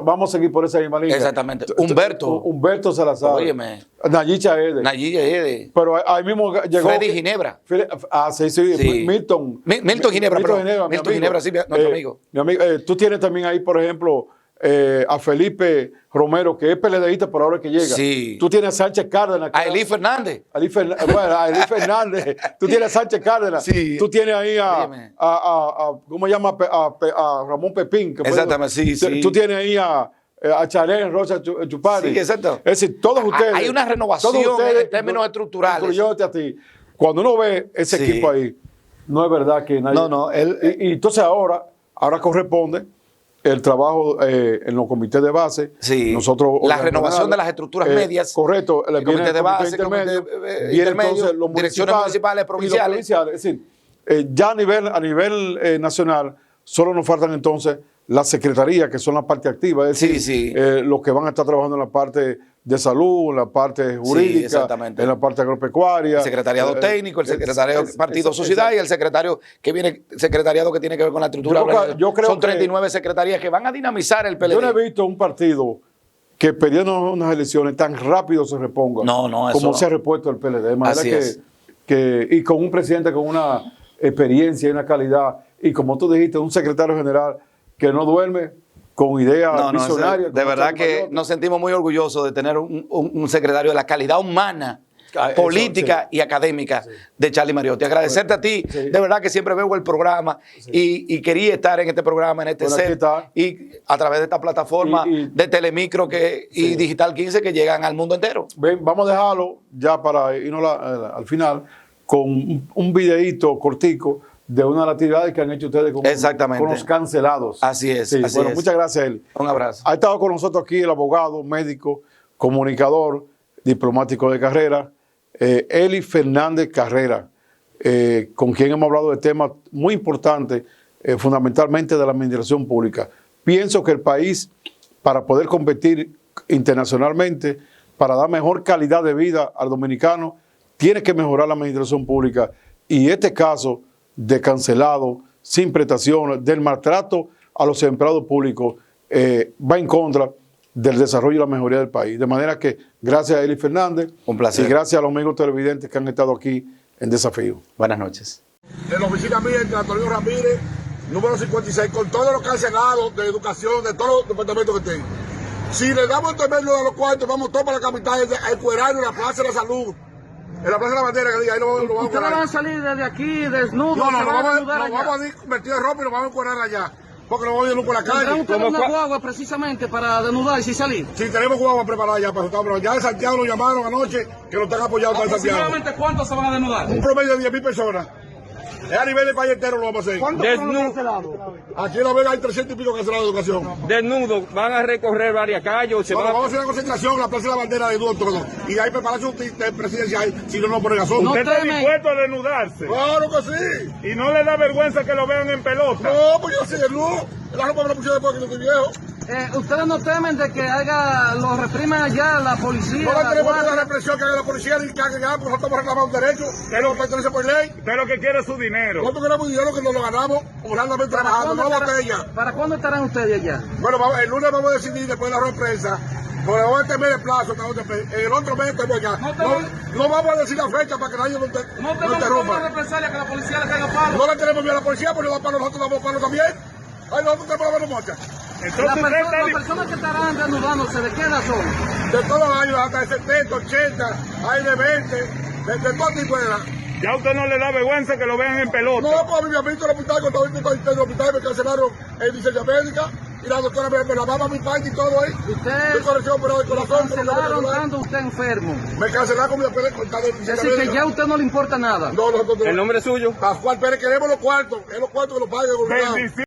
Vamos a seguir por esa misma línea. Exactamente. Humberto Salazar. Óyeme. Nayicha Ede. Pero ahí mismo llegó. Freddy Ginebra. Sí. Milton Ginebra, perdón. Milton Ginebra, sí, nuestro amigo. Mi amigo. Tú tienes también ahí, por ejemplo, a Felipe Romero, que es PLDista por ahora que llega. Sí. Tú tienes a Sánchez Cárdenas. A Elí Fernández. A Elí Fernández. Tú tienes a Sánchez Cárdenas. Sí. Tú tienes ahí ¿cómo se llama? A Ramón Pepín. Exactamente, sí. Tú tienes ahí a Charén Rosa Chupari. Sí, exacto. Es decir, todos ustedes. Hay una renovación en términos estructurales. Incluyéndote a ti. Cuando uno ve ese equipo ahí, no es verdad que nadie. No. Y entonces ahora corresponde el trabajo en los comités de base. Sí. Nosotros, la renovación de las estructuras medias. Correcto. El comité de base, intermedio, intermedio, los direcciones municipales, provinciales. Es decir, ya a nivel nacional, solo nos faltan entonces las secretarías, que son la parte activa, es decir, los que van a estar trabajando en la parte de salud, en la parte jurídica, en la parte agropecuaria. El secretariado técnico, el secretariado Partido Sociedad y el secretariado que tiene que ver con la estructura. Yo creo son 39 secretarías que van a dinamizar el PLD. Yo no he visto un partido que perdiendo unas elecciones tan rápido se reponga como se ha repuesto el PLD. De manera y con un presidente con una experiencia y una calidad, y como tú dijiste, un secretario general que no duerme, con ideas visionarias. De verdad que nos sentimos muy orgullosos de tener un secretario de la calidad humana, política y académica de Charlie Mariotti. Agradecerte a ti, de verdad que siempre veo el programa y quería estar en este programa, en este set, y a través de esta plataforma de Telemicro y Digital 15 que llegan al mundo entero. Vamos a dejarlo ya para irnos al final con un videíto cortico de una de las actividades que han hecho ustedes con los cancelados. Así es. Muchas gracias, Eli. Un abrazo. Ha estado con nosotros aquí el abogado, médico, comunicador, diplomático de carrera, Eli Fernández Carrera, con quien hemos hablado de temas muy importantes, fundamentalmente de la administración pública. Pienso que el país, para poder competir internacionalmente, para dar mejor calidad de vida al dominicano, tiene que mejorar la administración pública. Y este caso de cancelado, sin prestaciones, del maltrato a los empleados públicos, va en contra del desarrollo y la mejoría del país. De manera que gracias a Eli Fernández. Un placer. Y gracias a los amigos televidentes que han estado aquí en Desafío. Buenas noches. En la oficina mía, entre Antonio Ramírez, número 56, con todos los cancelados de educación, de todos los departamentos que tengo. Si le damos el medio de los cuartos, vamos todos para la capital, a encuerarnos en la Plaza de la Salud. En la Plaza de la Bandera, que diga, ahí lo vamos a ¿Ustedes van a salir desde aquí desnudos? No, nos vamos a ir vestidos de ropa y nos vamos a encuerar allá. Porque nos vamos a ir luz por la calle. ¿Tendrán ustedes una guagua precisamente para desnudarse y salir? Sí, tenemos guagua preparada ya para pero ya de Santiago nos llamaron anoche que nos están apoyando para Santiago. ¿Aproximadamente cuántos se van a desnudar? Un promedio de 10,000 personas. Es a nivel del país entero lo vamos a hacer. ¿Cuántos cancelados? Aquí en La Vega hay 300 y pico cancelados de educación. Desnudos, van a recorrer varias calles. Vamos a hacer una concentración en la Plaza de la Bandera de Dudo todo. Y ahí prepararse un presidencial si no ponen gasolina. ¿Usted está dispuesto a desnudarse? Claro que sí. ¿Y no le da vergüenza que lo vean en pelota? No, pues yo sí, no. La ropa me la puse después que yo estoy viejo. ¿Ustedes no temen de que lo repriman allá la policía? No le tenemos la represión que haga la policía ni que haga nada, porque nosotros estamos reclamando un derecho que nos pertenece por ley. Usted lo que quiere es su dinero. Nosotros queremos dinero que nos lo ganamos honradamente trabajando, no botella. ¿Para cuándo estarán ustedes allá? Bueno, el lunes vamos a decidir después de la rueda de prensa. Porque vamos a tener el plazo, en el otro mes estamos allá. No vamos a decir la fecha para que nadie nos interrumpa. ¿No represalia que la policía le caiga palo? No le tenemos miedo a la policía, porque nos da palo, nosotros damos palo también. Ay, no, usted puede ver mocha. Entonces Las usted está... personas que estarán reanudándose, ¿de qué edad son? De todos los años, hasta de 70, 80, hay de 20, de todo tipo de edad. Ya a usted no le da vergüenza que lo vean en pelota. No, pues a mí me han visto en el hospital, cuando estaba en el hospital me cancelaron licencia médica y la doctora me lavaba mi parte y todo ahí. Usted Yo corrección operado de corazón. cancelaron estando usted enfermo. Me cancelaron con mi papel contado de Es licencia decir, que médica. ya a usted no le importa nada. No, ¿El nombre suyo? Pascual Pérez, queremos los cuartos. Es los cuartos que los pague el gobierno. Bendición.